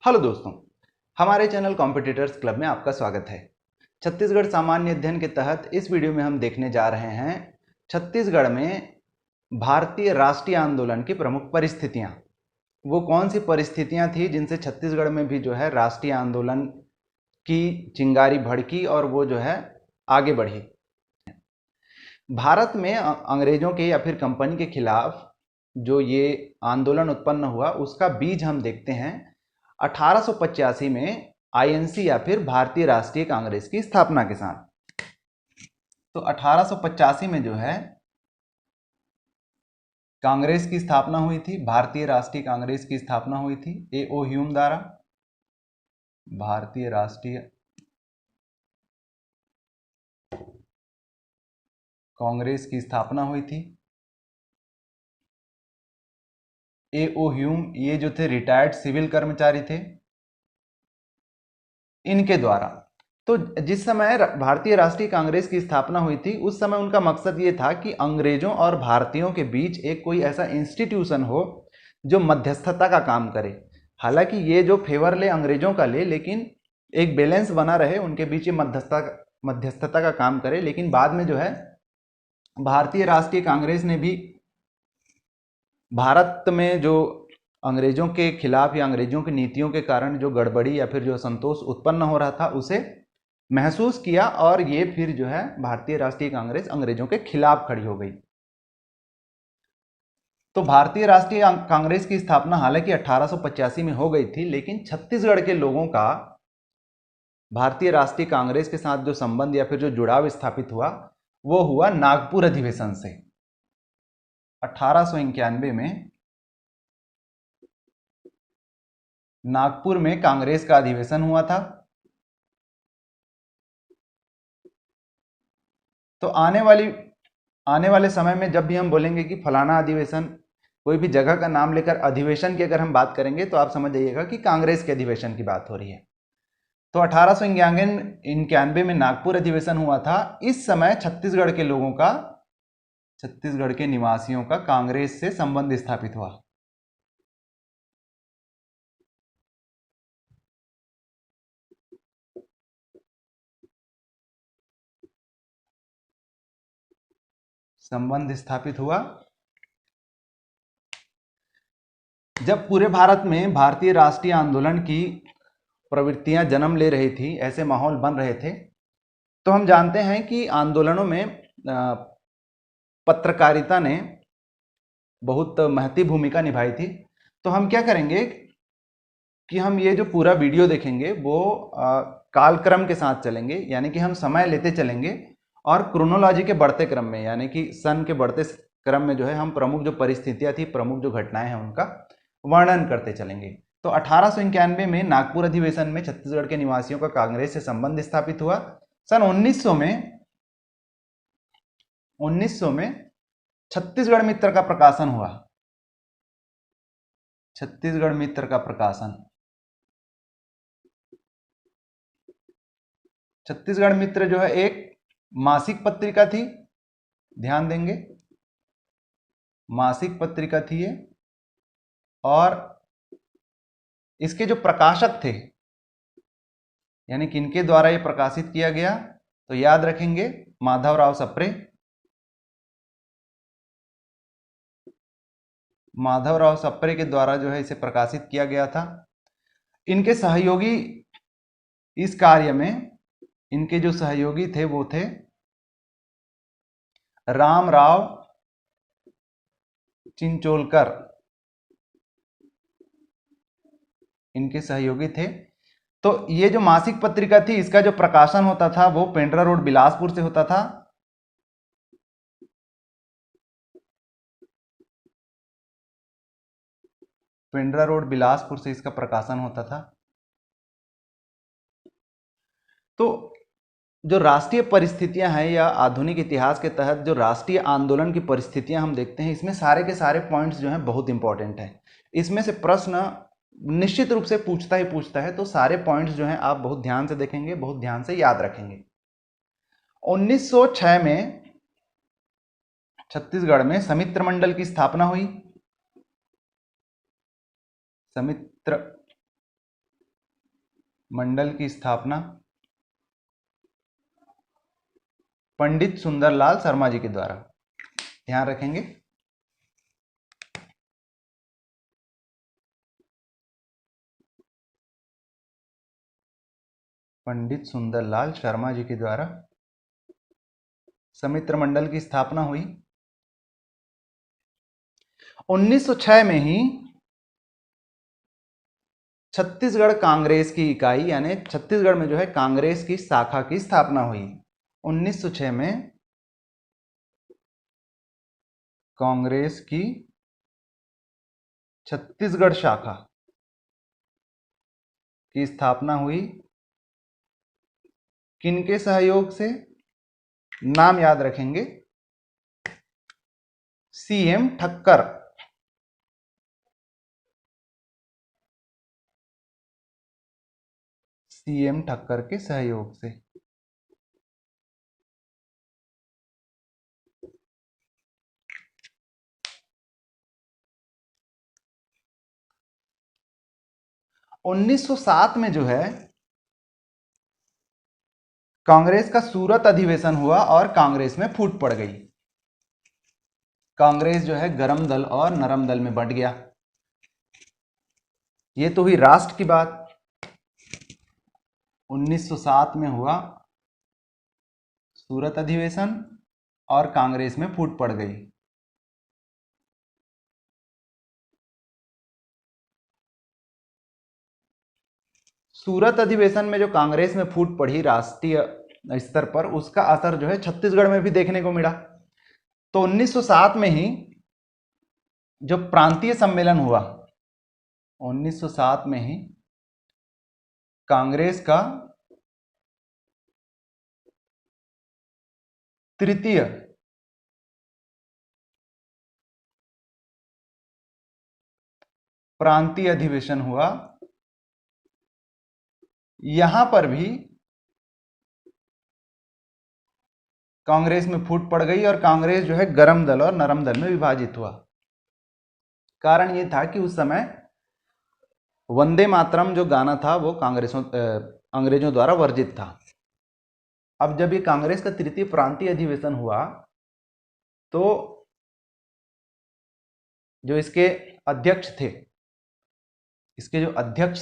Hello दोस्तों, हमारे channel competitors club में आपका स्वागत है। छत्तीसगढ़ सामान्य अध्ययन के तहत इस वीडियो में हम देखने जा रहे हैं छत्तीसगढ़ में भारतीय राष्ट्रीय आंदोलन की प्रमुख परिस्थितियां। वो कौन सी परिस्थितियां थी जिनसे छत्तीसगढ़ में भी जो है राष्ट्रीय आंदोलन की चिंगारी भड़की और वो जो है आगे बढ़ी। भारत में अंग्रेजों के या फिर कंपनी के खिलाफ जो ये आंदोलन उत्पन्न हुआ उसका बीज हम देखते हैं 1885 में आईएनसी या फिर भारतीय राष्ट्रीय कांग्रेस की स्थापना के साथ। तो 1885 में जो है कांग्रेस की स्थापना हुई थी, भारतीय राष्ट्रीय कांग्रेस की स्थापना हुई थी ए.ओ. ह्यूम द्वारा। भारतीय राष्ट्रीय कांग्रेस की स्थापना हुई थी। ए.ओ. ह्यूम ये जो थे रिटायर्ड सिविल कर्मचारी थे, इनके द्वारा। तो जिस समय भारतीय राष्ट्रीय कांग्रेस की स्थापना हुई थी उस समय उनका मकसद ये था कि अंग्रेजों और भारतीयों के बीच एक कोई ऐसा इंस्टीट्यूशन हो जो मध्यस्थता का काम करे। हालांकि ये जो फेवर ले अंग्रेजों का ले, लेकिन एक बैलेंस बना रहे उनके बीच, ये मध्यस्थता का काम करे। लेकिन बाद में जो है भारतीय राष्ट्रीय कांग्रेस ने भी भारत में जो अंग्रेजों के खिलाफ या अंग्रेजों की नीतियों के कारण जो गड़बड़ी या फिर जो असंतोष उत्पन्न हो रहा था उसे महसूस किया और ये फिर जो है भारतीय राष्ट्रीय कांग्रेस अंग्रेजों के खिलाफ खड़ी हो गई। तो भारतीय राष्ट्रीय कांग्रेस की स्थापना हालांकि 1885 में हो गई थी, लेकिन छत्तीसगढ़ के लोगों का भारतीय राष्ट्रीय कांग्रेस के साथ जो संबंध या फिर जो जुड़ाव स्थापित हुआ वो हुआ नागपुर अधिवेशन से। 1891 में नागपुर में कांग्रेस का अधिवेशन हुआ था। तो आने वाले समय में जब भी हम बोलेंगे कि फलाना अधिवेशन, कोई भी जगह का नाम लेकर अधिवेशन की अगर हम बात करेंगे तो आप समझ जाइएगा कि कांग्रेस के अधिवेशन की बात हो रही है। तो 1891 में नागपुर अधिवेशन हुआ था। इस समय छत्तीसगढ़ के लोगों का, छत्तीसगढ़ के निवासियों का कांग्रेस से संबंध स्थापित हुआ। संबंध स्थापित हुआ जब पूरे भारत में भारतीय राष्ट्रीय आंदोलन की प्रवृत्तियां जन्म ले रही थी, ऐसे माहौल बन रहे थे। तो हम जानते हैं कि आंदोलनों में पत्रकारिता ने बहुत महती भूमिका निभाई थी। तो हम क्या करेंगे कि हम ये जो पूरा वीडियो देखेंगे वो कालक्रम के साथ चलेंगे, यानी कि हम समय लेते चलेंगे और क्रोनोलॉजी के बढ़ते क्रम में, यानी कि सन के बढ़ते क्रम में जो है हम प्रमुख जो परिस्थितियां थी, प्रमुख जो घटनाएं हैं उनका वर्णन करते चलेंगे। तो 1891 में नागपुर अधिवेशन में छत्तीसगढ़ के निवासियों का कांग्रेस से संबंध स्थापित हुआ। सन 1900 में छत्तीसगढ़ मित्र का प्रकाशन हुआ। छत्तीसगढ़ मित्र का प्रकाशन, छत्तीसगढ़ मित्र जो है एक मासिक पत्रिका थी, ध्यान देंगे, मासिक पत्रिका थी ये। और इसके जो प्रकाशक थे, यानी किनके द्वारा ये प्रकाशित किया गया, तो याद रखेंगे माधवराव सप्रे। माधवराव सप्रे के द्वारा जो है इसे प्रकाशित किया गया था। इनके सहयोगी इस कार्य में, इनके जो सहयोगी थे वो थे रामराव चिंचोलकर, इनके सहयोगी थे। तो ये जो मासिक पत्रिका थी इसका जो प्रकाशन होता था वो पेंड्रा रोड बिलासपुर से होता था। पेंड्रा रोड बिलासपुर से इसका प्रकाशन होता था। तो जो राष्ट्रीय परिस्थितियां हैं या आधुनिक इतिहास के तहत जो राष्ट्रीय आंदोलन की परिस्थितियां हम देखते हैं, इसमें सारे के सारे पॉइंट्स जो हैं बहुत इंपॉर्टेंट हैं। इसमें से प्रश्न निश्चित रूप से पूछता ही पूछता है, तो सारे पॉइंट्स जो हैं आप बहुत ध्यान से देखेंगे, बहुत ध्यान से याद रखेंगे। 1906 में छत्तीसगढ़ में समित्र मंडल की स्थापना हुई। समित्र मंडल की स्थापना पंडित सुंदरलाल शर्मा जी के द्वारा। ध्यान रखेंगे। पंडित सुंदरलाल शर्मा जी के द्वारा समित्र मंडल की स्थापना हुई। 1906 में ही छत्तीसगढ़ कांग्रेस की इकाई यानी छत्तीसगढ़ में जो है कांग्रेस की शाखा की स्थापना हुई। 1906 में कांग्रेस की छत्तीसगढ़ शाखा की स्थापना हुई। किनके सहयोग से? नाम याद रखेंगे, सीएम ठक्कर। सीएम ठक्कर के सहयोग से। उन्नीस सौ 1907 में जो है कांग्रेस का सूरत अधिवेशन हुआ और कांग्रेस में फूट पड़ गई। कांग्रेस जो है गरम दल और नरम दल में बंट गया। ये तो हुई राष्ट्र की बात। 1907 में हुआ सूरत अधिवेशन और कांग्रेस में फूट पड़ गई। सूरत अधिवेशन में जो कांग्रेस में फूट पड़ी राष्ट्रीय स्तर पर, उसका असर जो है छत्तीसगढ़ में भी देखने को मिला। तो 1907 में ही जो प्रांतीय सम्मेलन हुआ, 1907 में ही कांग्रेस का तृतीय प्रांतीय अधिवेशन हुआ। यहां पर भी कांग्रेस में फूट पड़ गई और कांग्रेस जो है गरम दल और नरम दल में विभाजित हुआ। कारण यह था कि उस समय वंदे मातरम जो गाना था वो अंग्रेजों द्वारा वर्जित था। अब जब ये कांग्रेस का तृतीय प्रांतीय अधिवेशन हुआ तो जो इसके अध्यक्ष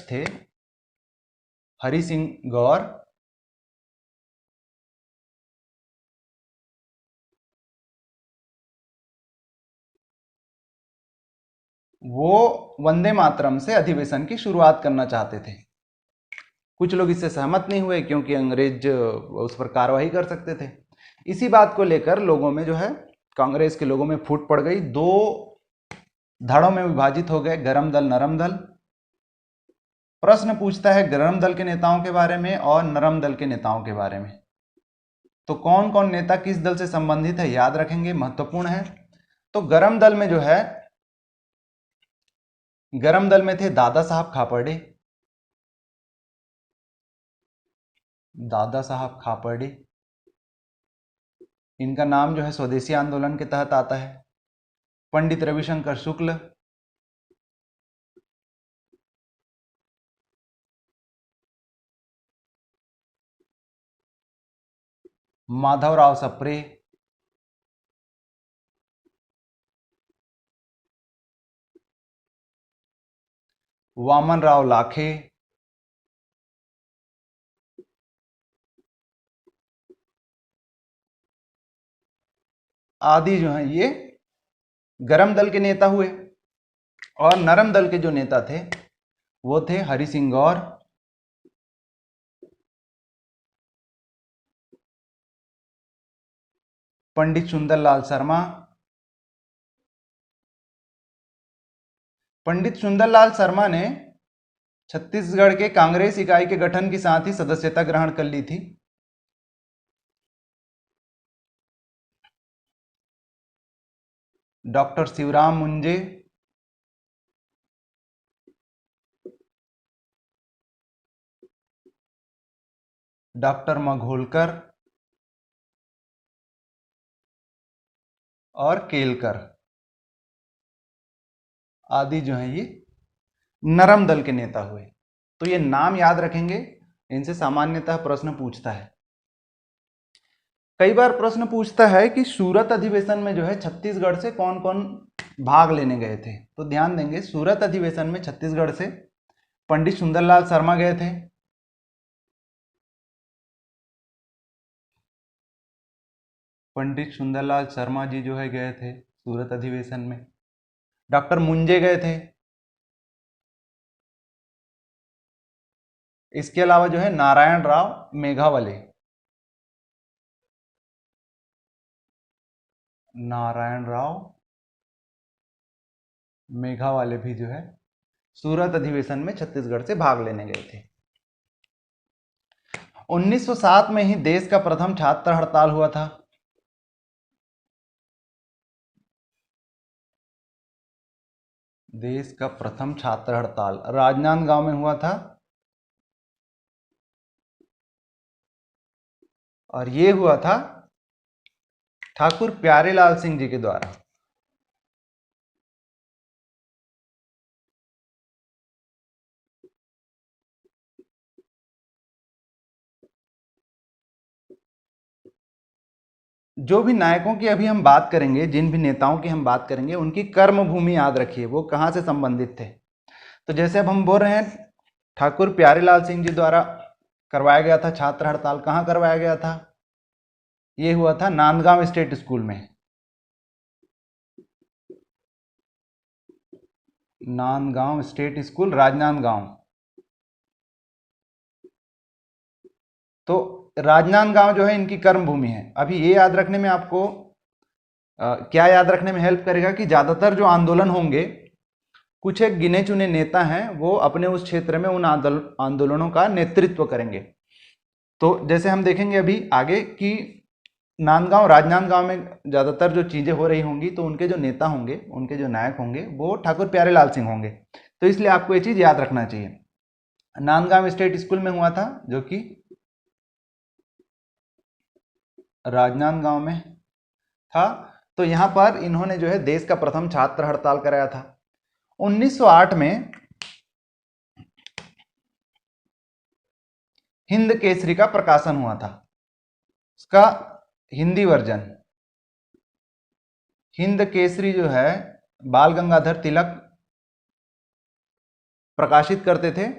थे हरि सिंह गौर, वो वंदे मातरम से अधिवेशन की शुरुआत करना चाहते थे। कुछ लोग इससे सहमत नहीं हुए क्योंकि अंग्रेज उस पर कार्रवाई कर सकते थे। इसी बात को लेकर लोगों में जो है कांग्रेस के लोगों में फूट पड़ गई। दो धड़ों में विभाजित हो गए, गरम दल नरम दल। प्रश्न पूछता है गरम दल के नेताओं के बारे में और नरम दल के नेताओं के बारे में। तो कौन कौन नेता किस दल से संबंधित है याद रखेंगे, महत्वपूर्ण है। तो गरम दल में जो है, गरम दल में थे दादा साहब खापर्डे। दादा साहब खापर्डे, इनका नाम जो है स्वदेशी आंदोलन के तहत आता है। पंडित रविशंकर शुक्ल, माधवराव सप्रे, वामन राव लाखे, आदि जो हैं ये गरम दल के नेता हुए। और नरम दल के जो नेता थे वो थे हरि सिंह गौर, पंडित सुंदरलाल शर्मा। पंडित सुंदरलाल शर्मा ने छत्तीसगढ़ के कांग्रेस इकाई के गठन के साथ ही सदस्यता ग्रहण कर ली थी। डॉक्टर शिवराम मुंजे, डॉक्टर मघोलकर और केलकर आदि जो हैं ये नरम दल के नेता हुए। तो ये नाम याद रखेंगे इनसे सामान्यतः प्रश्न पूछता है। कई बार प्रश्न पूछता है कि सूरत अधिवेशन में जो है छत्तीसगढ़ से कौन कौन भाग लेने गए थे। तो ध्यान देंगे, सूरत अधिवेशन में छत्तीसगढ़ से पंडित सुंदरलाल शर्मा गए थे, पंडित सुंदरलाल शर्मा जी जो है गए थे सूरत अधिवेशन में। डॉक्टर मुंजे गए थे। इसके अलावा जो है नारायण राव मेघावले, नारायण राव मेघावले भी जो है सूरत अधिवेशन में छत्तीसगढ़ से भाग लेने गए थे। 1907 में ही देश का प्रथम छात्र हड़ताल हुआ था। देश का प्रथम छात्र हड़ताल राजनांदगांव में हुआ था, और ये हुआ था ठाकुर प्यारेलाल सिंह जी के द्वारा। जो भी नायकों की अभी हम बात करेंगे, जिन भी नेताओं की हम बात करेंगे, उनकी कर्म भूमि याद रखिए, वो कहाँ से संबंधित थे। तो जैसे अब हम बोल रहे हैं, ठाकुर प्यारेलाल सिंह जी द्वारा करवाया गया था छात्र हड़ताल। कहाँ करवाया गया था? ये हुआ था नांदगांव स्टेट स्कूल में। Nandgaon state school, Rajnandgaon. तो राजनांदगांव जो है इनकी कर्म भूमि है। अभी ये याद रखने में आपको क्या याद रखने में हेल्प करेगा कि ज़्यादातर जो आंदोलन होंगे, कुछ एक गिने चुने नेता हैं वो अपने उस क्षेत्र में उन आंदोलनों का नेतृत्व करेंगे। तो जैसे हम देखेंगे अभी आगे कि नांदगांव, राजनांदगांव में ज़्यादातर जो चीज़ें हो रही होंगी, तो उनके जो नेता होंगे, उनके जो नायक होंगे, वो ठाकुर प्यारेलाल सिंह होंगे। तो इसलिए आपको ये चीज़ याद रखना चाहिए। नांदगांव स्टेट स्कूल में हुआ था, जो कि राजनांदगांव में था। तो यहाँ पर इन्होंने जो है देश का प्रथम छात्र हड़ताल कराया था। 1908 में हिंद केसरी का प्रकाशन हुआ था। उसका हिंदी वर्जन, हिंद केसरी जो है बाल गंगाधर तिलक प्रकाशित करते थे,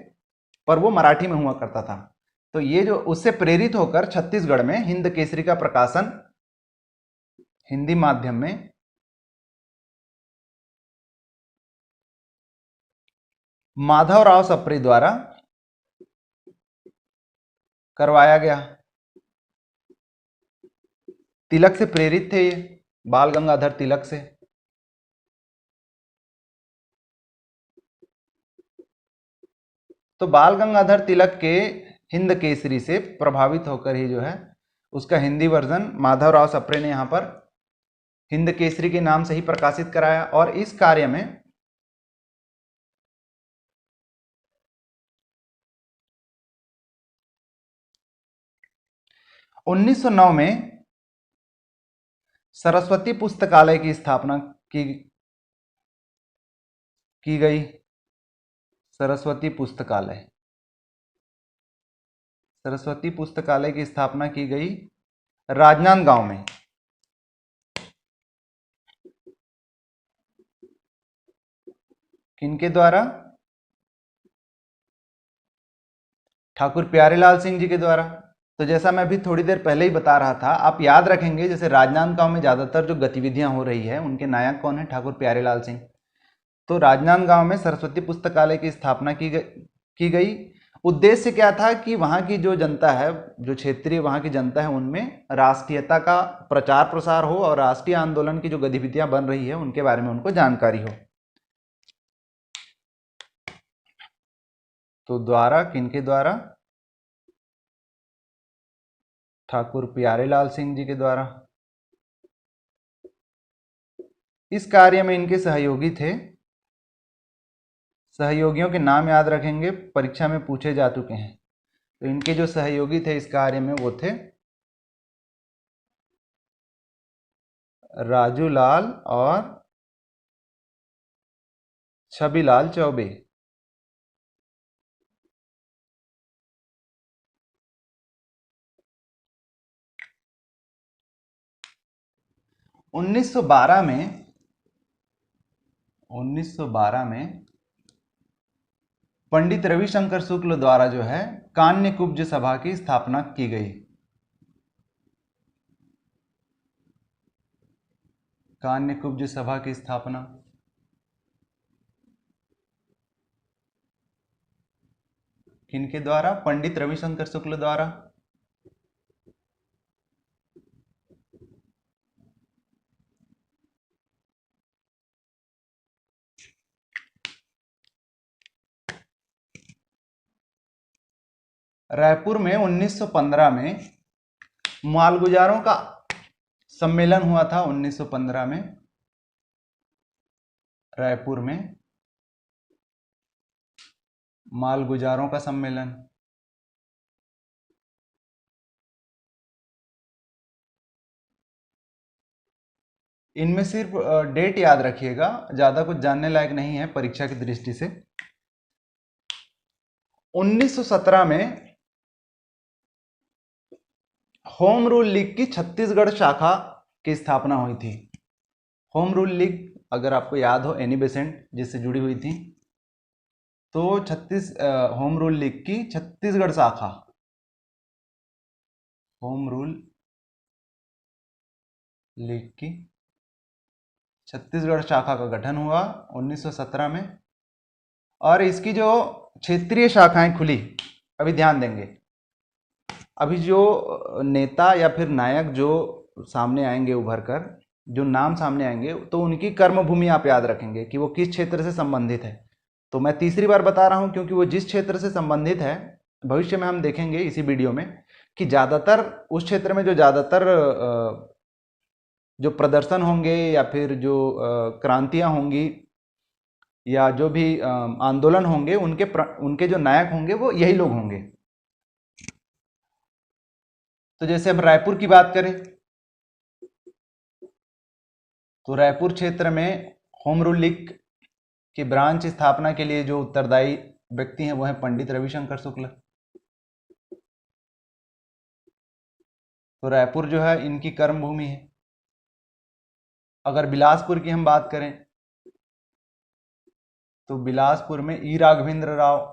पर वो मराठी में हुआ करता था। तो ये जो उससे प्रेरित होकर छत्तीसगढ़ में हिंद केसरी का प्रकाशन हिंदी माध्यम में माधवराव सप्रे द्वारा करवाया गया। तिलक से प्रेरित थे ये, बाल गंगाधर तिलक से। तो बाल गंगाधर तिलक के हिंद केसरी से प्रभावित होकर ही जो है उसका हिंदी वर्जन माधवराव सप्रे ने यहाँ पर हिंद केसरी के नाम से ही प्रकाशित कराया। और इस कार्य में 1909 में सरस्वती पुस्तकालय की स्थापना की गई। सरस्वती पुस्तकालय, सरस्वती पुस्तकालय की स्थापना की गई राजनांदगांव में। किनके द्वारा? ठाकुर प्यारेलाल सिंह जी के द्वारा। तो जैसा मैं अभी थोड़ी देर पहले ही बता रहा था, आप याद रखेंगे, जैसे राजनांदगांव में ज़्यादातर जो गतिविधियां हो रही है, उनके नायक कौन है? ठाकुर प्यारेलाल सिंह। तो राजनांदगांव में सरस्वती पुस्तकालय की स्थापना की गई। उद्देश्य क्या था कि वहाँ की जो जनता है, जो क्षेत्रीय वहाँ की जनता है, उनमें राष्ट्रीयता का प्रचार प्रसार हो और राष्ट्रीय आंदोलन की जो गतिविधियां बन रही है उनके बारे में उनको जानकारी हो। तो द्वारा, किनके द्वारा? ठाकुर प्यारेलाल सिंह जी के द्वारा। इस कार्य में इनके सहयोगी थे, सहयोगियों के नाम याद रखेंगे, परीक्षा में पूछे जा चुके हैं। तो इनके जो सहयोगी थे इस कार्य में वो थे राजूलाल और छबीलाल चौबे। 1912 में 1912 में पंडित रविशंकर शुक्ल द्वारा जो है कान्यकुब्ज सभा की स्थापना की गई। कान्यकुब्ज सभा की स्थापना किनके द्वारा? पंडित रविशंकर शुक्ल द्वारा। रायपुर में 1915 में मालगुजारों का सम्मेलन हुआ था। 1915 में रायपुर में मालगुजारों का सम्मेलन। इनमें सिर्फ डेट याद रखिएगा, ज्यादा कुछ जानने लायक नहीं है परीक्षा की दृष्टि से। 1917 में होम रूल लीग की छत्तीसगढ़ शाखा की स्थापना हुई थी। होम रूल लीग, अगर आपको याद हो, एनी बेसेंट जिससे जुड़ी हुई थी, तो होम रूल लीग की छत्तीसगढ़ शाखा, होम रूल लीग की छत्तीसगढ़ शाखा का गठन हुआ 1917 में। और इसकी जो क्षेत्रीय शाखाएं खुली, अभी ध्यान देंगे, अभी जो नेता या फिर नायक जो सामने आएंगे उभर कर, जो नाम सामने आएंगे, तो उनकी कर्मभूमि आप याद रखेंगे कि वो किस क्षेत्र से संबंधित है। तो मैं तीसरी बार बता रहा हूं क्योंकि वो जिस क्षेत्र से संबंधित है, भविष्य में हम देखेंगे इसी वीडियो में कि ज़्यादातर उस क्षेत्र में जो ज़्यादातर जो प्रदर्शन होंगे या फिर जो क्रांतियां होंगी या जो भी आंदोलन होंगे, उनके जो नायक होंगे वो यही लोग होंगे। तो जैसे अब रायपुर की बात करें, तो रायपुर क्षेत्र में होम रूल लीग की ब्रांच स्थापना के लिए जो उत्तरदायी व्यक्ति हैं वो है पंडित रविशंकर शुक्ल। तो रायपुर जो है इनकी कर्मभूमि है। अगर बिलासपुर की हम बात करें तो बिलासपुर में ई राघवेंद्र राव,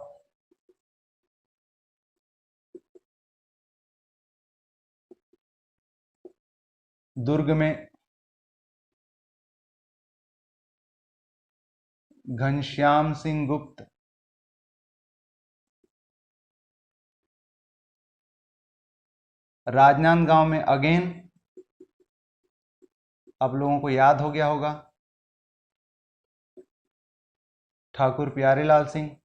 दुर्ग में घनश्याम सिंह गुप्त, राजनांदगांव में अगेन आप लोगों को याद हो गया होगा ठाकुर प्यारेलाल सिंह।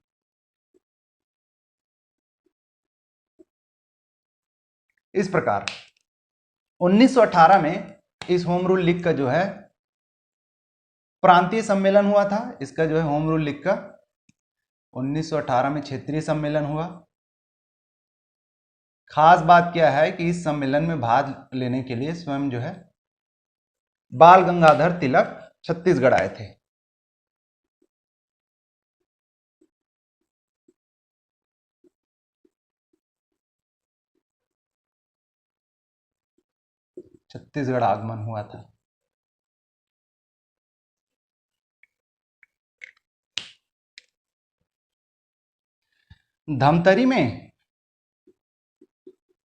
इस प्रकार 1918 में इस होम रूल लीग का जो है प्रांतीय सम्मेलन हुआ था। इसका जो है होम रूल लीग का 1918 में क्षेत्रीय सम्मेलन हुआ। खास बात क्या है कि इस सम्मेलन में भाग लेने के लिए स्वयं जो है बाल गंगाधर तिलक छत्तीसगढ़ आए थे। छत्तीसगढ़ आगमन हुआ था। धमतरी में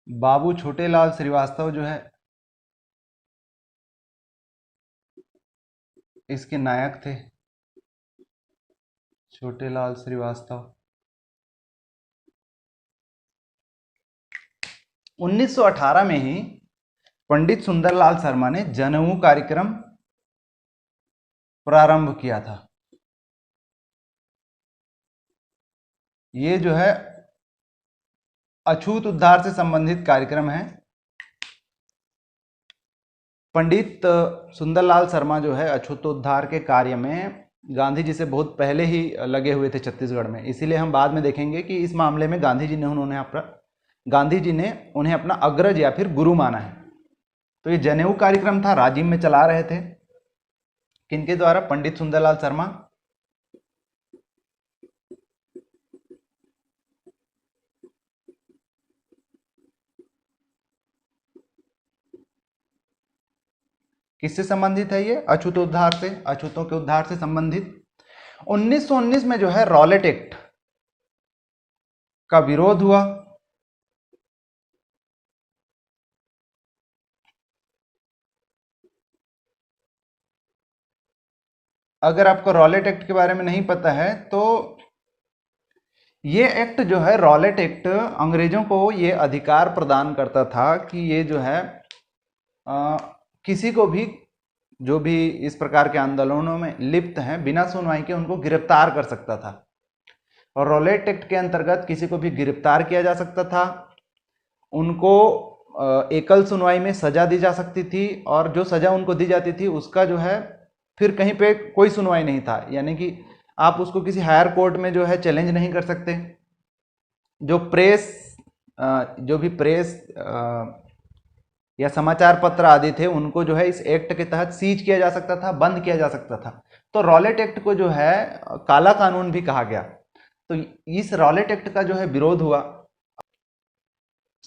बाबू छोटेलाल श्रीवास्तव जो है इसके नायक थे, छोटेलाल श्रीवास्तव। 1918 में ही पंडित सुंदरलाल शर्मा ने जनेऊ कार्यक्रम प्रारंभ किया था। ये जो है अछूत उद्धार से संबंधित कार्यक्रम है। पंडित सुंदरलाल शर्मा जो है अछूतोद्धार के कार्य में गांधी जी से बहुत पहले ही लगे हुए थे छत्तीसगढ़ में। इसीलिए हम बाद में देखेंगे कि इस मामले में गांधी जी ने उन्हें अपना अग्रज या फिर गुरु माना है। तो ये जनेऊ कार्यक्रम था, राजिम में चला रहे थे। किनके द्वारा? पंडित सुंदरलाल शर्मा। किससे संबंधित है ये? अछूतोद्धार से, अछूतों के उद्धार से संबंधित। 1919 में जो है रॉलेट एक्ट का विरोध हुआ। अगर आपको रॉलेट एक्ट के बारे में नहीं पता है तो ये एक्ट जो है, रॉलेट एक्ट, अंग्रेजों को ये अधिकार प्रदान करता था कि ये जो है किसी को भी, जो भी इस प्रकार के आंदोलनों में लिप्त हैं, बिना सुनवाई के उनको गिरफ्तार कर सकता था। और रॉलेट एक्ट के अंतर्गत किसी को भी गिरफ्तार किया जा सकता था, उनको एकल सुनवाई में सजा दी जा सकती थी, और जो सजा उनको दी जाती थी उसका जो है फिर कहीं पे कोई सुनवाई नहीं था, यानी कि आप उसको किसी हायर कोर्ट में जो है चैलेंज नहीं कर सकते। जो भी प्रेस या समाचार पत्र आदि थे उनको जो है इस एक्ट के तहत सीज किया जा सकता था, बंद किया जा सकता था। तो रॉलेट एक्ट को जो है काला कानून भी कहा गया। तो इस रॉलेट एक्ट का जो है विरोध हुआ।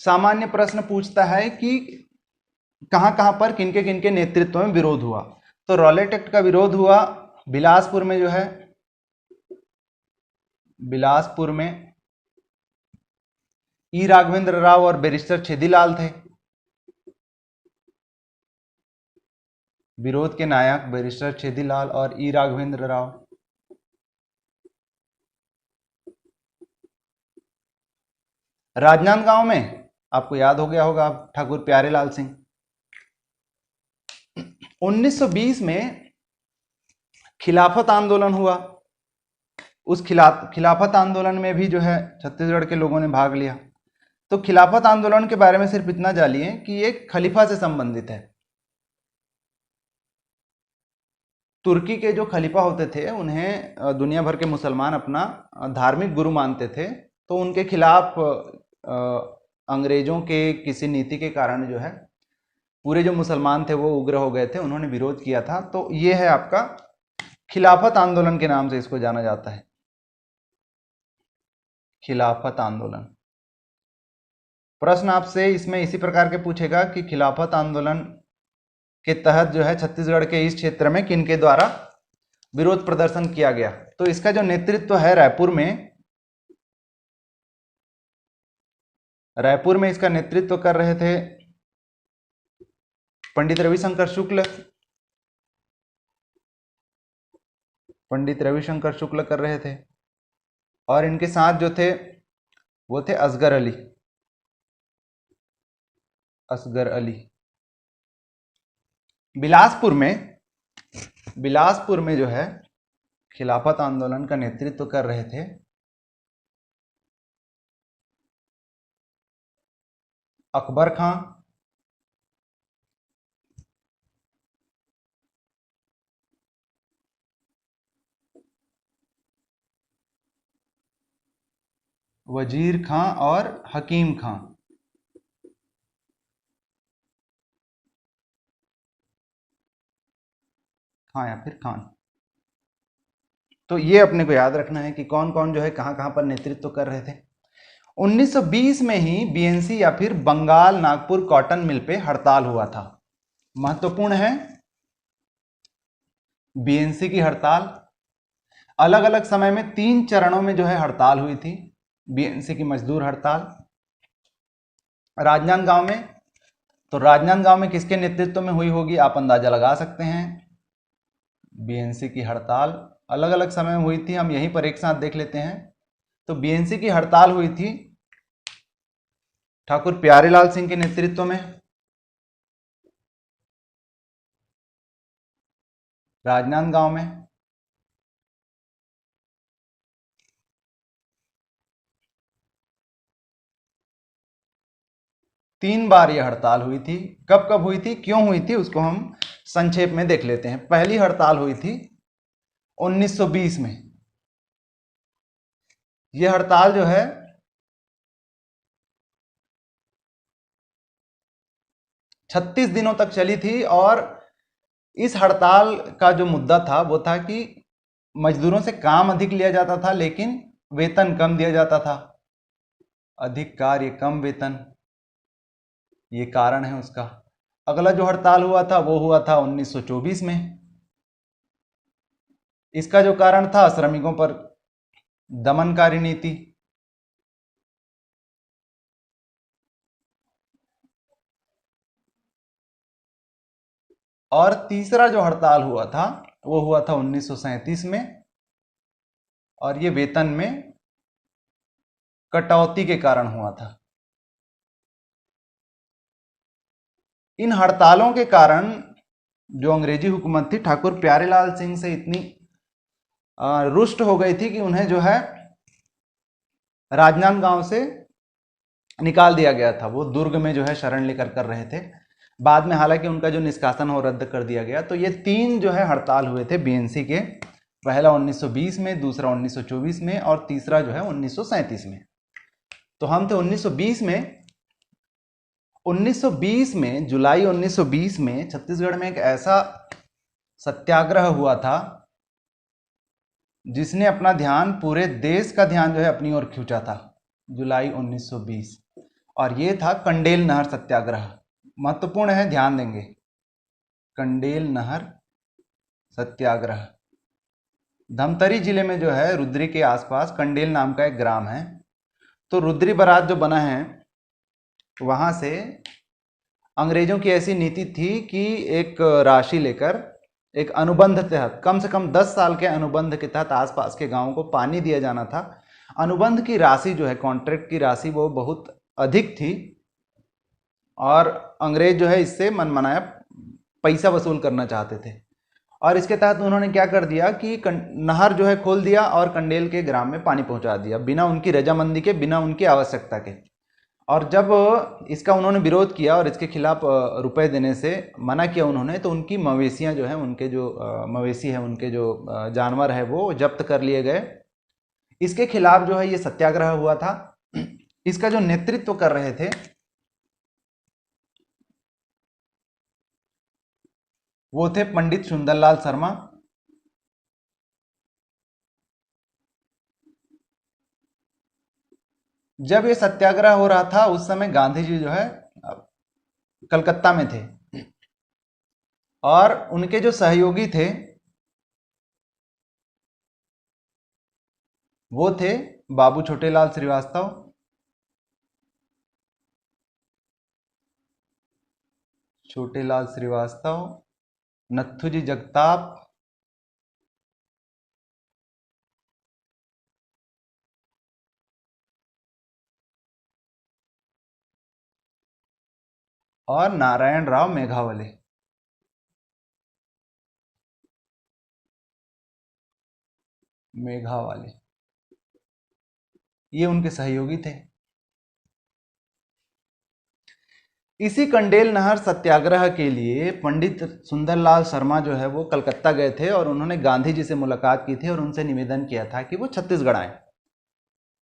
सामान्य प्रश्न पूछता है कि कहां कहां पर किनके किनके नेतृत्व में विरोध हुआ। तो रॉलेट एक्ट का विरोध हुआ बिलासपुर में, जो है बिलासपुर में ई राघवेंद्र राव और बैरिस्टर छेदीलाल थे विरोध के नायक, बैरिस्टर छेदीलाल और ई राघवेंद्र राव। राजनांदगांव में आपको याद हो गया होगा, ठाकुर प्यारेलाल सिंह। 1920 में खिलाफत आंदोलन हुआ। उस खिलाफत आंदोलन में भी जो है छत्तीसगढ़ के लोगों ने भाग लिया। तो खिलाफत आंदोलन के बारे में सिर्फ इतना जानिए कि ये खलीफा से संबंधित है। तुर्की के जो खलीफा होते थे उन्हें दुनिया भर के मुसलमान अपना धार्मिक गुरु मानते थे, तो उनके खिलाफ अंग्रेजों के किसी नीति के कारण जो है पूरे जो मुसलमान थे वो उग्र हो गए थे, उन्होंने विरोध किया था। तो ये है आपका खिलाफत आंदोलन के नाम से इसको जाना जाता है, खिलाफत आंदोलन। प्रश्न आपसे इसमें इसी प्रकार के पूछेगा कि खिलाफत आंदोलन के तहत जो है छत्तीसगढ़ के इस क्षेत्र में किनके द्वारा विरोध प्रदर्शन किया गया। तो इसका जो नेतृत्व है रायपुर में इसका नेतृत्व कर रहे थे पंडित रविशंकर शुक्ल। पंडित रविशंकर शुक्ल कर रहे थे, और इनके साथ जो थे वो थे असगर अली। असगर अली। बिलासपुर में जो है खिलाफत आंदोलन का नेतृत्व कर रहे थे अकबर खां, वजीर खां और हकीम खां। खां या फिर खान। तो ये अपने को याद रखना है कि कौन कौन जो है कहां कहां पर नेतृत्व कर रहे थे। 1920 में ही बीएनसी या फिर बंगाल नागपुर कॉटन मिल पे हड़ताल हुआ था। महत्वपूर्ण है बीएनसी की हड़ताल। अलग अलग समय में 3 चरणों में जो है हड़ताल हुई थी बीएनसी की मजदूर हड़ताल। राजनांदगांव में, तो राजनांदगांव में किसके नेतृत्व में हुई होगी आप अंदाजा लगा सकते हैं। बीएनसी की हड़ताल अलग अलग समय में हुई थी, हम यहीं पर एक साथ देख लेते हैं। तो बीएनसी की हड़ताल हुई थी ठाकुर प्यारेलाल सिंह के नेतृत्व में राजनांदगांव में। तीन बार यह हड़ताल हुई थी। कब कब हुई थी, क्यों हुई थी, उसको हम संक्षेप में देख लेते हैं। पहली हड़ताल हुई थी 1920 में। यह हड़ताल जो है 36 दिनों तक चली थी, और इस हड़ताल का जो मुद्दा था वो था कि मजदूरों से काम अधिक लिया जाता था लेकिन वेतन कम दिया जाता था। अधिक कार्य कम वेतन, ये कारण है उसका। अगला जो हड़ताल हुआ था वो हुआ था 1924 में। इसका जो कारण था श्रमिकों पर दमनकारी नीति। और तीसरा जो हड़ताल हुआ था वो हुआ था 1937 में, और ये वेतन में कटौती के कारण हुआ था। इन हड़तालों के कारण जो अंग्रेजी हुकूमत थी ठाकुर प्यारेलाल सिंह से इतनी रुष्ट हो गई थी कि उन्हें जो है राजनांदगांव से निकाल दिया गया था। वो दुर्ग में जो है शरण लेकर कर रहे थे। बाद में हालांकि उनका जो निष्कासन हो रद्द कर दिया गया। तो ये तीन जो है हड़ताल हुए थे बीएनसी के, पहला 1920 में, दूसरा 1924 में, और तीसरा जो है 1937 में। तो हम थे 1920 में। 1920 में जुलाई 1920 में छत्तीसगढ़ में एक ऐसा सत्याग्रह हुआ था जिसने अपना ध्यान, पूरे देश का ध्यान जो है अपनी ओर खींचा था। जुलाई 1920, और ये था कंडेल नहर सत्याग्रह। महत्वपूर्ण है, ध्यान देंगे। कंडेल नहर सत्याग्रह धमतरी जिले में जो है रुद्री के आसपास कंडेल नाम का एक ग्राम है। तो रुद्री बराज जो बना है वहां से अंग्रेजों की ऐसी नीति थी कि एक राशि लेकर, एक अनुबंध तहत, कम से कम 10 साल के अनुबंध के तहत आसपास के गांवों को पानी दिया जाना था। अनुबंध की राशि जो है, कॉन्ट्रैक्ट की राशि, वो बहुत अधिक थी, और अंग्रेज जो है इससे मनमाना पैसा वसूल करना चाहते थे। और इसके तहत उन्होंने क्या कर दिया कि नहर जो है खोल दिया और कंडेल के ग्राम में पानी पहुंचा दिया, बिना उनकी रजामंदी के, बिना उनकी आवश्यकता के। और जब इसका उन्होंने विरोध किया और इसके खिलाफ रुपए देने से मना किया उन्होंने, तो उनकी मवेशियां जो है, उनके जो मवेशी है, उनके जो जानवर है, वो जब्त कर लिए गए। इसके खिलाफ जो है ये सत्याग्रह हुआ था। इसका जो नेतृत्व कर रहे थे वो थे पंडित सुंदरलाल शर्मा। जब ये सत्याग्रह हो रहा था उस समय गांधी जी जो है कलकत्ता में थे, और उनके जो सहयोगी थे वो थे बाबू छोटेलाल श्रीवास्तव, छोटेलाल श्रीवास्तव, नथुजी जगताप, और नारायण राव मेघावले। मेघावले ये उनके सहयोगी थे। इसी कंडेल नहर सत्याग्रह के लिए पंडित सुंदरलाल शर्मा जो है वो कलकत्ता गए थे, और उन्होंने गांधी जी से मुलाकात की थी और उनसे निवेदन किया था कि वो छत्तीसगढ़ आए।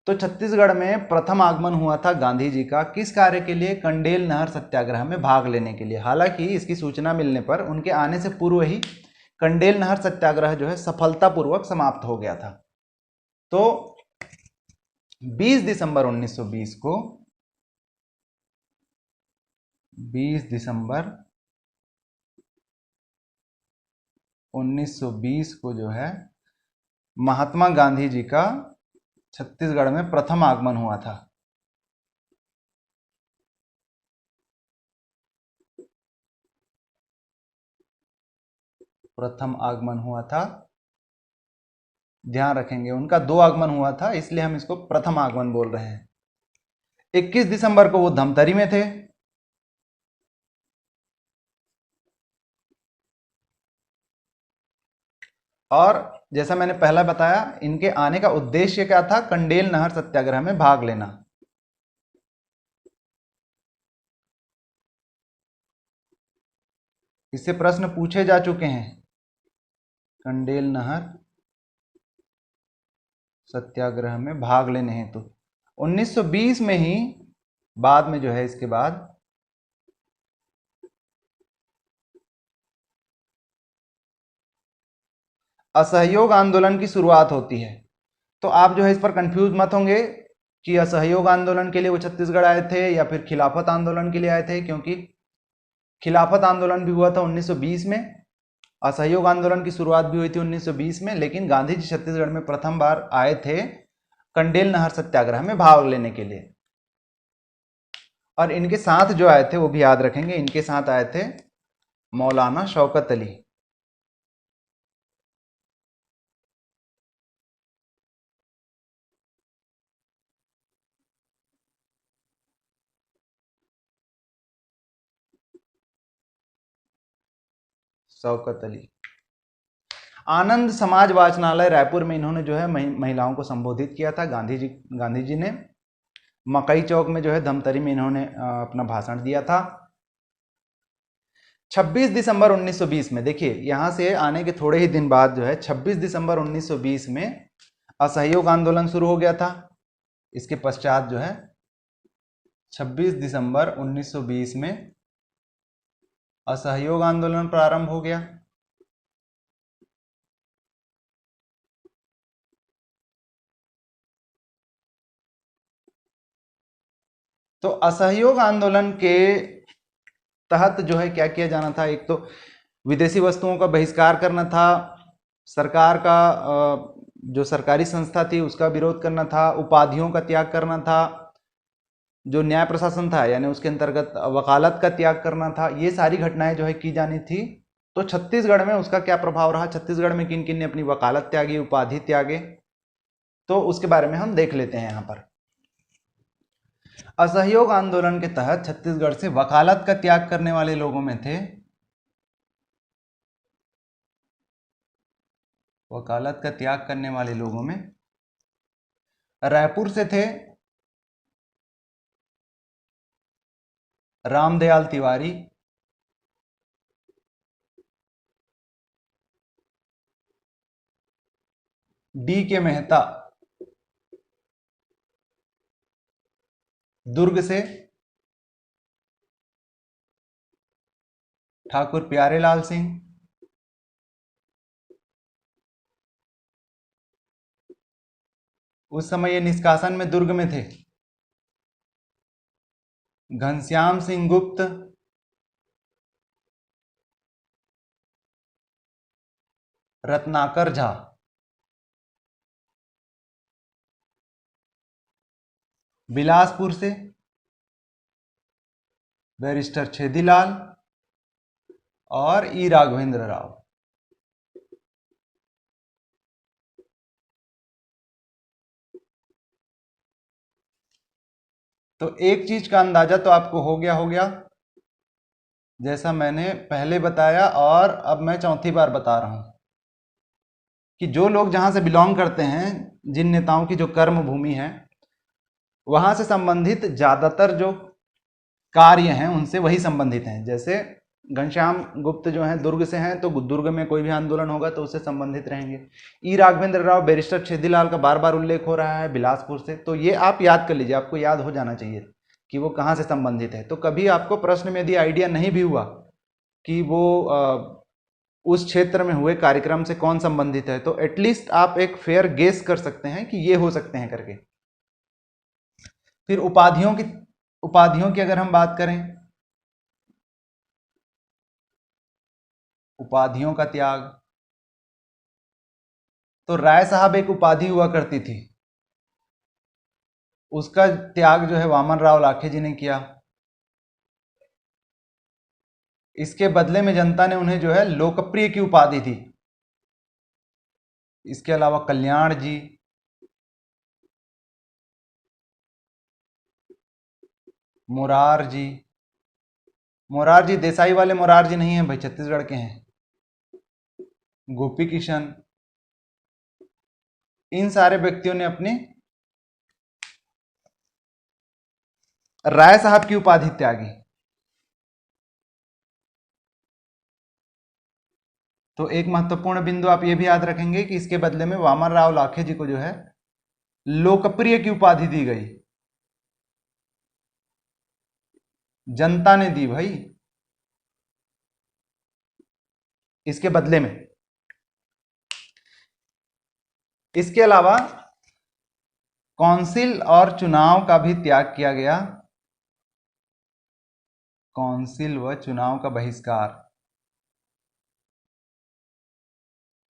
तो छत्तीसगढ़ में प्रथम आगमन हुआ था गांधी जी का, किस कार्य के लिए? कंडेल नहर सत्याग्रह में भाग लेने के लिए। हालांकि इसकी सूचना मिलने पर उनके आने से पूर्व ही कंडेल नहर सत्याग्रह जो है सफलतापूर्वक समाप्त हो गया था। तो 20 दिसंबर 1920 को, 20 दिसंबर 1920 को जो है महात्मा गांधी जी का छत्तीसगढ़ में प्रथम आगमन हुआ था। प्रथम आगमन हुआ था, ध्यान रखेंगे, उनका 2 आगमन हुआ था, इसलिए हम इसको प्रथम आगमन बोल रहे हैं। 21 दिसंबर को वो धमतरी में थे, और जैसा मैंने पहला बताया, इनके आने का उद्देश्य क्या था? कंडेल नहर सत्याग्रह में भाग लेना। इससे प्रश्न पूछे जा चुके हैं। कंडेल नहर सत्याग्रह में भाग लेने हेतु 1920 में ही, बाद में जो है इसके बाद असहयोग आंदोलन की शुरुआत होती है। तो आप जो है इस पर कंफ्यूज मत होंगे कि असहयोग आंदोलन के लिए वो छत्तीसगढ़ आए थे या फिर खिलाफत आंदोलन के लिए आए थे, क्योंकि खिलाफत आंदोलन भी हुआ था 1920 में, असहयोग आंदोलन की शुरुआत भी हुई थी 1920 में, लेकिन गांधी जी छत्तीसगढ़ में प्रथम बार आए थे कंडेल नहर सत्याग्रह में भाग लेने के लिए। और इनके साथ जो आए थे वो भी याद रखेंगे, इनके साथ आए थे मौलाना शौकत अली। शौकत अली। आनंद समाज वाचनालय रायपुर में इन्होंने जो है महिलाओं को संबोधित किया था गांधी जी ने। मकई चौक में जो है धमतरी में इन्होंने अपना भाषण दिया था। 26 दिसंबर 1920 में, देखिए यहां से आने के थोड़े ही दिन बाद जो है 26 दिसंबर 1920 में असहयोग आंदोलन शुरू हो गया था। इसके पश्चात जो है 26 दिसंबर 1920 में असहयोग आंदोलन प्रारंभ हो गया। तो असहयोग आंदोलन के तहत जो है क्या किया जाना था, एक तो विदेशी वस्तुओं का बहिष्कार करना था, सरकार का जो सरकारी संस्था थी उसका विरोध करना था, उपाधियों का त्याग करना था, जो न्याय प्रशासन था यानी उसके अंतर्गत वकालत का त्याग करना था। ये सारी घटनाएं जो है की जानी थी। तो छत्तीसगढ़ में उसका क्या प्रभाव रहा, छत्तीसगढ़ में किन किन ने अपनी वकालत त्यागी, उपाधि त्यागे, तो उसके बारे में हम देख लेते हैं यहाँ पर। असहयोग आंदोलन के तहत छत्तीसगढ़ से वकालत का त्याग करने वाले लोगों में थे, वकालत का त्याग करने वाले लोगों में रायपुर से थे रामदयाल तिवारी, डी के मेहता दुर्ग से, ठाकुर प्यारेलाल सिंह, उस समय ये निष्कासन में दुर्ग में थे, घनश्याम सिंह गुप्त, रत्नाकर झा, बिलासपुर से बैरिस्टर छेदीलाल और ई राघवेंद्र राव। तो एक चीज का अंदाजा तो आपको हो गया जैसा मैंने पहले बताया, और अब मैं चौथी बार बता रहा हूं कि जो लोग जहां से बिलोंग करते हैं, जिन नेताओं की जो कर्म भूमि है, वहां से संबंधित ज्यादातर जो कार्य हैं उनसे वही संबंधित हैं। जैसे घनश्याम गुप्त जो हैं दुर्ग से हैं, तो दुर्ग में कोई भी आंदोलन होगा तो उससे संबंधित रहेंगे। ई राघवेंद्र राव, बैरिस्टर छेदीलाल का बार बार उल्लेख हो रहा है बिलासपुर से, तो ये आप याद कर लीजिए, आपको याद हो जाना चाहिए कि वो कहाँ से संबंधित है। तो कभी आपको प्रश्न में यदि आइडिया नहीं भी हुआ कि वो उस क्षेत्र में हुए कार्यक्रम से कौन संबंधित है, तो एटलीस्ट आप एक फेयर गेस कर सकते हैं कि ये हो सकते हैं करके। फिर उपाधियों की अगर हम बात करें, उपाधियों का त्याग, तो राय साहब एक उपाधि हुआ करती थी, उसका त्याग जो है वामन राव लाखे जी ने किया। इसके बदले में जनता ने उन्हें जो है लोकप्रिय की उपाधि दी। इसके अलावा कल्याण जी, मोरारजी, मोरारजी देसाई वाले मोरारजी नहीं है भाई, छत्तीसगढ़ के हैं, गोपी किशन, इन सारे व्यक्तियों ने अपनी राय साहब की उपाधि त्यागी। तो एक महत्वपूर्ण बिंदु आप ये भी याद रखेंगे कि इसके बदले में वामन राव लाखे जी को जो है लोकप्रिय की उपाधि दी गई, जनता ने दी भाई इसके बदले में। इसके अलावा काउंसिल और चुनाव का भी त्याग किया गया। काउंसिल व चुनाव का बहिष्कार।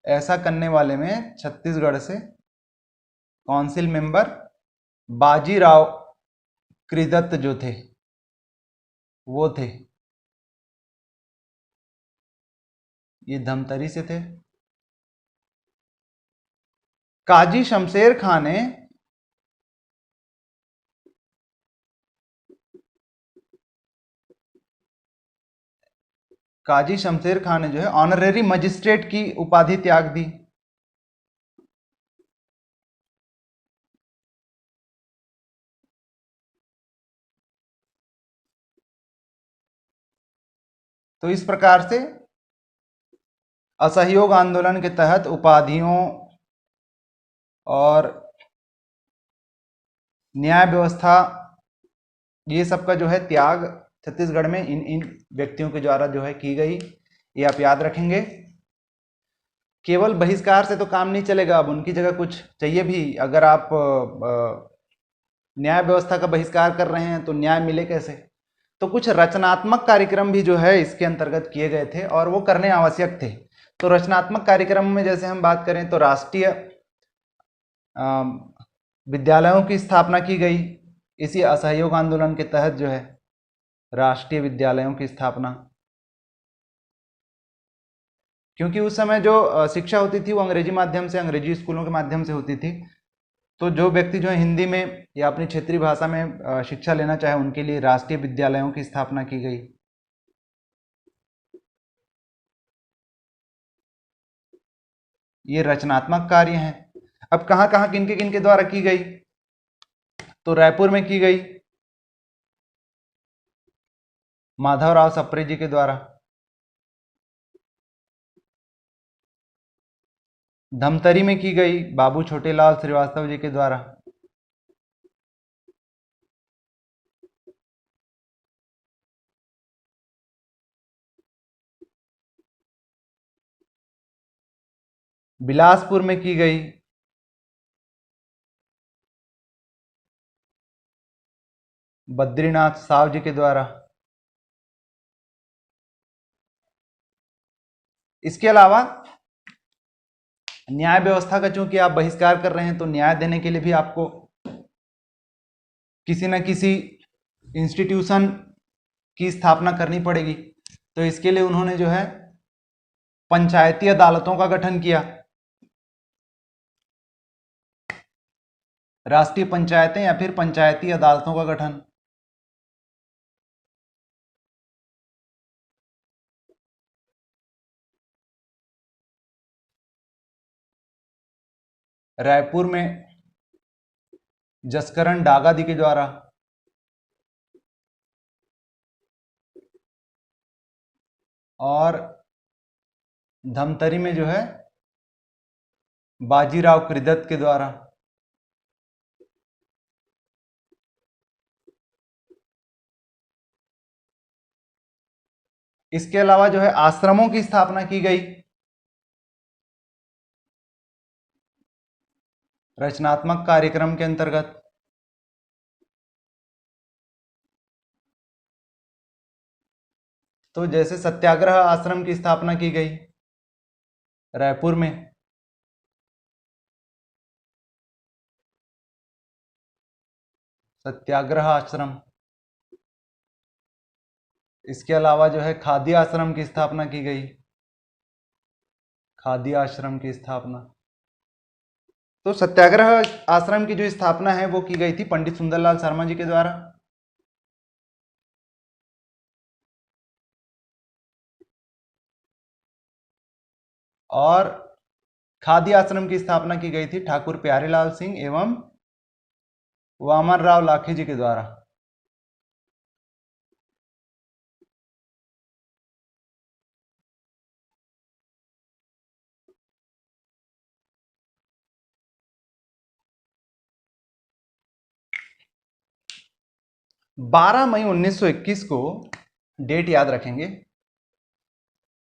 ऐसा करने वाले में छत्तीसगढ़ से काउंसिल मेंबर बाजीराव कृदत्त जो थे वो थे, ये धमतरी से थे। काजी शमशेर खां ने जो है ऑनरेरी मजिस्ट्रेट की उपाधि त्याग दी। तो इस प्रकार से असहयोग आंदोलन के तहत उपाधियों और न्याय व्यवस्था ये सब का जो है त्याग छत्तीसगढ़ में इन व्यक्तियों के द्वारा जो है की गई, ये आप याद रखेंगे। केवल बहिष्कार से तो काम नहीं चलेगा, अब उनकी जगह कुछ चाहिए भी। अगर आप न्याय व्यवस्था का बहिष्कार कर रहे हैं तो न्याय मिले कैसे? तो कुछ रचनात्मक कार्यक्रम भी जो है इसके अंतर्गत किए गए थे और वो करने आवश्यक थे। तो रचनात्मक कार्यक्रम में जैसे हम बात करें तो राष्ट्रीय विद्यालयों की स्थापना की गई, इसी असहयोग आंदोलन के तहत जो है राष्ट्रीय विद्यालयों की स्थापना। क्योंकि उस समय जो शिक्षा होती थी वो अंग्रेजी माध्यम से, अंग्रेजी स्कूलों के माध्यम से होती थी, तो जो व्यक्ति जो है हिंदी में या अपनी क्षेत्रीय भाषा में शिक्षा लेना चाहे उनके लिए राष्ट्रीय विद्यालयों की स्थापना की गई। ये रचनात्मक कार्य हैं। अब कहाँ कहाँ किनके किनके द्वारा की गई? तो रायपुर में की गई माधवराव सप्रे जी के द्वारा, धमतरी में की गई बाबू छोटेलाल श्रीवास्तव जी के द्वारा, बिलासपुर में की गई बद्रीनाथ साव जी के द्वारा। इसके अलावा न्याय व्यवस्था का चूंकि आप बहिष्कार कर रहे हैं तो न्याय देने के लिए भी आपको किसी न किसी इंस्टीट्यूशन की स्थापना करनी पड़ेगी। तो इसके लिए उन्होंने जो है पंचायती अदालतों का गठन किया, राष्ट्रीय पंचायतें या फिर पंचायती अदालतों का गठन। रायपुर में जसकरण डागादी के द्वारा, और धमतरी में जो है बाजीराव कृदत्त के द्वारा। इसके अलावा जो है आश्रमों की स्थापना की गई रचनात्मक कार्यक्रम के अंतर्गत। तो जैसे सत्याग्रह आश्रम की स्थापना की गई रायपुर में, सत्याग्रह आश्रम। इसके अलावा जो है खादी आश्रम की स्थापना की गई, खादी आश्रम की स्थापना। तो सत्याग्रह आश्रम की जो स्थापना है वो की गई थी पंडित सुंदरलाल शर्मा जी के द्वारा। और खादी आश्रम की स्थापना की गई थी ठाकुर प्यारेलाल सिंह एवं वामन राव लाखे जी के द्वारा। बारह मई 1921 को डेट याद रखेंगे।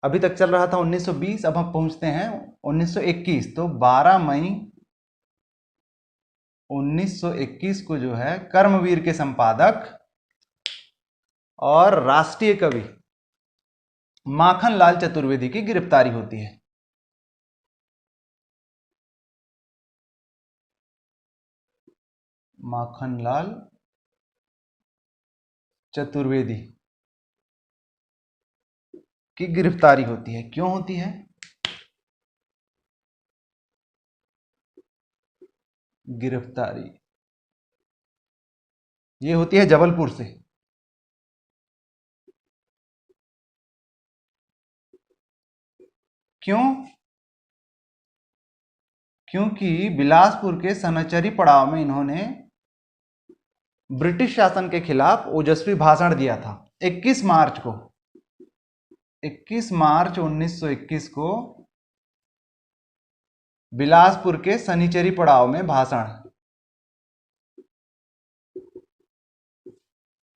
अभी तक चल रहा था 1920, अब हम पहुंचते हैं 1921। तो 12 मई 1921 को जो है कर्मवीर के संपादक और राष्ट्रीय कवि माखनलाल चतुर्वेदी की गिरफ्तारी होती है। माखनलाल चतुर्वेदी की गिरफ्तारी होती है। क्यों होती है? गिरफ्तारी ये होती है जबलपुर से। क्यों? क्योंकि बिलासपुर के सनचरी पड़ाव में इन्होंने ब्रिटिश शासन के खिलाफ ओजस्वी भाषण दिया था। 21 मार्च को, 21 मार्च 1921 को बिलासपुर के सनिचरी पड़ाव में भाषण।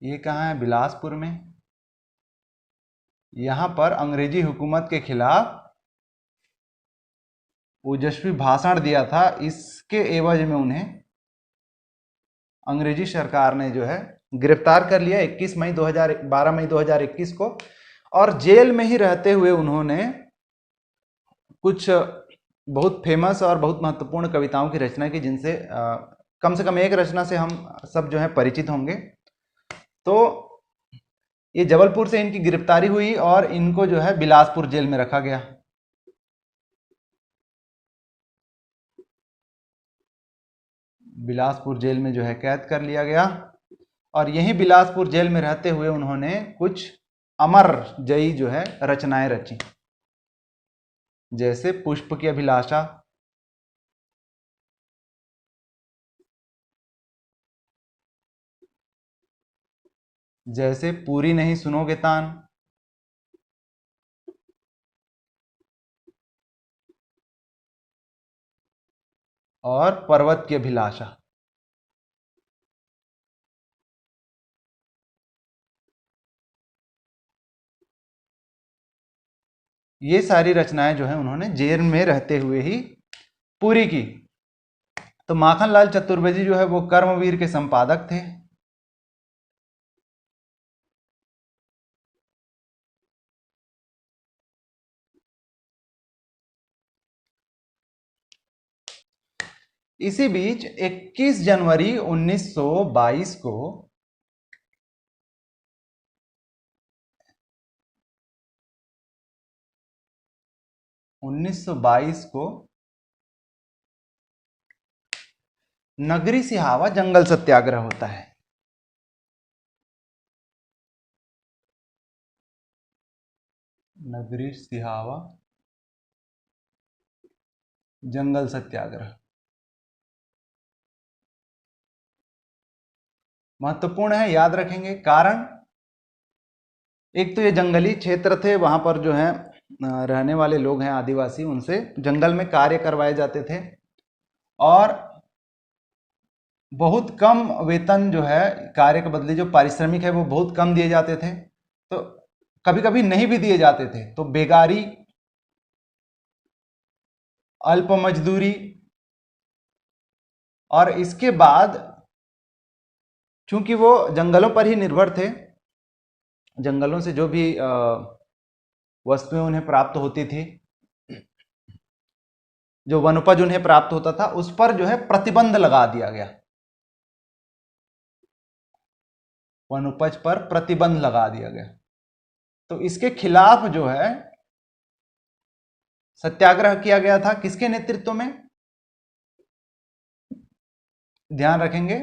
ये कहाँ है? बिलासपुर में। यहां पर अंग्रेजी हुकूमत के खिलाफ ओजस्वी भाषण दिया था। इसके एवज में उन्हें अंग्रेजी सरकार ने जो है गिरफ्तार कर लिया 12 मई 2021 को। और जेल में ही रहते हुए उन्होंने कुछ बहुत फेमस और बहुत महत्वपूर्ण कविताओं की रचना की, जिनसे कम से कम एक रचना से हम सब जो है परिचित होंगे। तो ये जबलपुर से इनकी गिरफ्तारी हुई और इनको जो है बिलासपुर जेल में रखा गया। बिलासपुर जेल में जो है कैद कर लिया गया और यही बिलासपुर जेल में रहते हुए उन्होंने कुछ अमर जयी जो है रचनाएं रची, जैसे पुष्प की अभिलाषा, जैसे पूरी नहीं सुनोगे तान, और पर्वत की अभिलाषा। ये सारी रचनाएं जो है उन्होंने जेल में रहते हुए ही पूरी की। तो माखनलाल चतुर्वेदी जो है वो कर्मवीर के संपादक थे। इसी बीच 21 जनवरी 1922 को नगरी सिहावा जंगल सत्याग्रह होता है। नगरी सिहावा जंगल सत्याग्रह महत्वपूर्ण है, याद रखेंगे। कारण एक तो ये जंगली क्षेत्र थे, वहां पर जो है रहने वाले लोग हैं आदिवासी, उनसे जंगल में कार्य करवाए जाते थे और बहुत कम वेतन जो है, कार्य के बदले जो पारिश्रमिक है वो बहुत कम दिए जाते थे। तो कभी कभी नहीं भी दिए जाते थे, तो बेगारी, अल्प मजदूरी, और इसके बाद चूंकि वो जंगलों पर ही निर्भर थे, जंगलों से जो भी वस्तुएं उन्हें प्राप्त होती थी, जो वनोपज उन्हें प्राप्त होता था, उस पर जो है प्रतिबंध लगा दिया गया। वनोपज पर प्रतिबंध लगा दिया गया। तो इसके खिलाफ जो है सत्याग्रह किया गया था। किसके नेतृत्व में? ध्यान रखेंगे,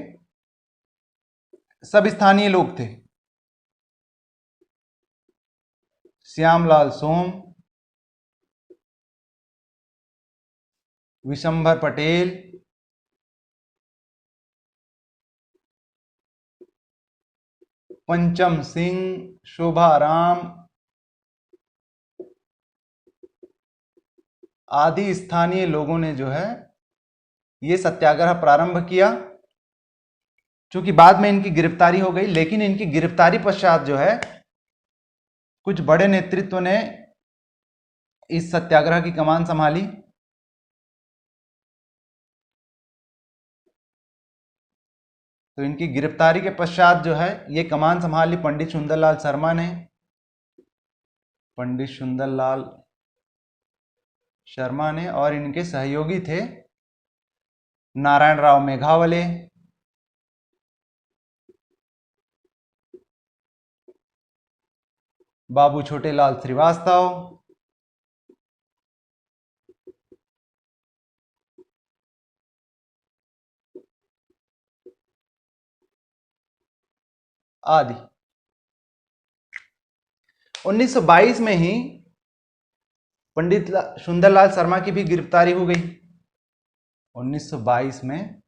सब स्थानीय लोग थे। श्यामलाल सोम, विशंभर पटेल, पंचम सिंह, शोभाराम आदि स्थानीय लोगों ने जो है ये सत्याग्रह प्रारंभ किया। चूंकि बाद में इनकी गिरफ्तारी हो गई, लेकिन इनकी गिरफ्तारी पश्चात जो है कुछ बड़े नेतृत्व ने इस सत्याग्रह की कमान संभाली। तो इनकी गिरफ्तारी के पश्चात जो है ये कमान संभाली पंडित सुंदरलाल शर्मा ने। पंडित सुंदरलाल शर्मा ने, और इनके सहयोगी थे नारायण राव मेघावले, बाबू छोटेलाल श्रीवास्तव, आदि। 1922 में ही पंडित सुंदरलाल शर्मा की भी गिरफ्तारी हो गई। 1922 में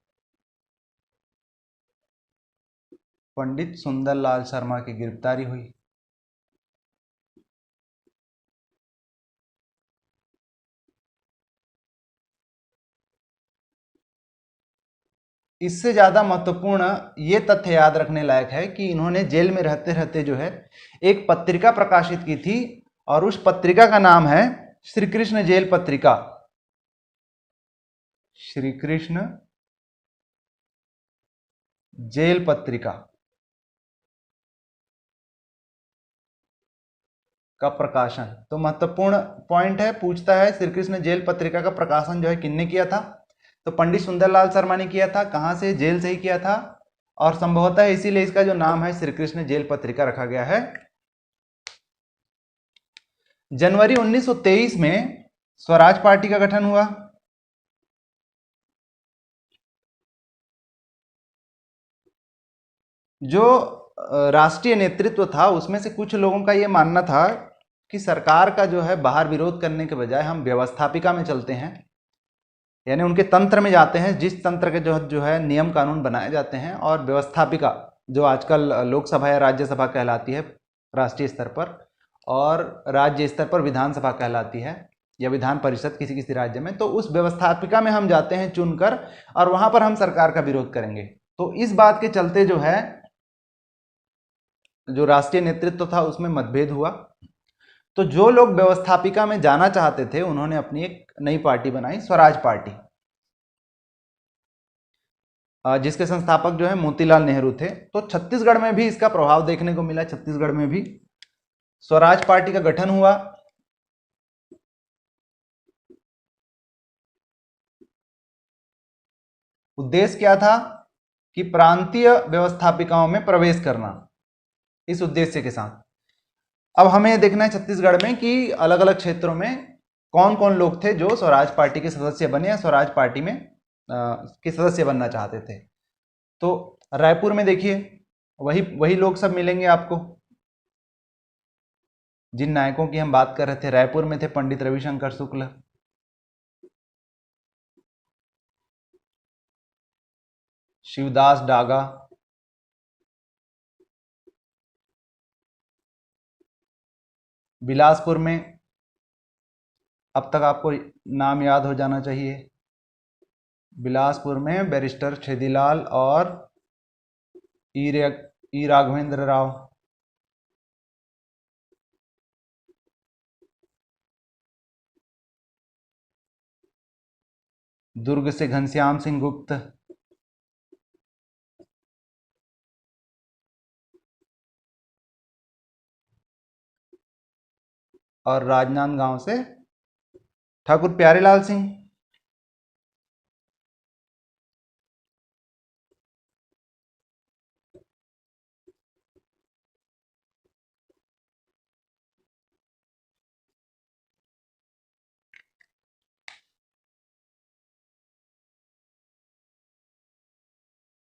पंडित सुंदरलाल शर्मा की गिरफ्तारी हुई। इससे ज़्यादा महत्वपूर्ण ये तथ्य याद रखने लायक है कि इन्होंने जेल में रहते रहते जो है एक पत्रिका प्रकाशित की थी, और उस पत्रिका का नाम है श्री कृष्ण जेल पत्रिका। श्री कृष्ण जेल पत्रिका का प्रकाशन। तो महत्वपूर्ण पॉइंट है, पूछता है श्री कृष्ण जेल पत्रिका का प्रकाशन जो है किसने किया था? तो पंडित सुंदरलाल शर्मा ने किया था। कहां से? जेल से ही किया था, और संभवतः इसीलिए इसका जो नाम है श्री कृष्ण जेल पत्रिका रखा गया है। जनवरी 1923 में स्वराज पार्टी का गठन हुआ। जो राष्ट्रीय नेतृत्व था उसमें से कुछ लोगों का यह मानना था कि सरकार का जो है बाहर विरोध करने के बजाय हम व्यवस्थापिका में चलते हैं, यानी उनके तंत्र में जाते हैं, जिस तंत्र के जो है नियम कानून बनाए जाते हैं। और व्यवस्थापिका जो आजकल लोकसभा या राज्यसभा कहलाती है राष्ट्रीय स्तर पर, और राज्य स्तर पर विधानसभा कहलाती है, या विधान परिषद किसी किसी राज्य में। तो उस व्यवस्थापिका में हम जाते हैं चुनकर, और वहां पर हम सरकार का विरोध करेंगे। तो इस बात के चलते जो है जो राष्ट्रीय नेतृत्व था उसमें मतभेद हुआ। तो जो लोग व्यवस्थापिका में जाना चाहते थे उन्होंने अपनी एक नई पार्टी बनाई, स्वराज पार्टी, जिसके संस्थापक जो है मोतीलाल नेहरू थे। तो छत्तीसगढ़ में भी इसका प्रभाव देखने को मिला। छत्तीसगढ़ में भी स्वराज पार्टी का गठन हुआ। उद्देश्य क्या था? कि प्रांतीय व्यवस्थापिकाओं में प्रवेश करना, इस उद्देश्य के साथ। अब हमें देखना है छत्तीसगढ़ में कि अलग अलग क्षेत्रों में कौन कौन लोग थे जो स्वराज पार्टी के सदस्य बने या स्वराज पार्टी में के सदस्य बनना चाहते थे। तो रायपुर में देखिए वही वही लोग सब मिलेंगे आपको जिन नायकों की हम बात कर रहे थे। रायपुर में थे पंडित रविशंकर शुक्ल, शिवदास डागा, बिलासपुर में अब तक आपको नाम याद हो जाना चाहिए, बिलासपुर में बैरिस्टर छेदीलाल और ई राघवेंद्र राव। दुर्ग से घनश्याम सिंह गुप्त, और राजनांदगांव से ठाकुर प्यारेलाल सिंह।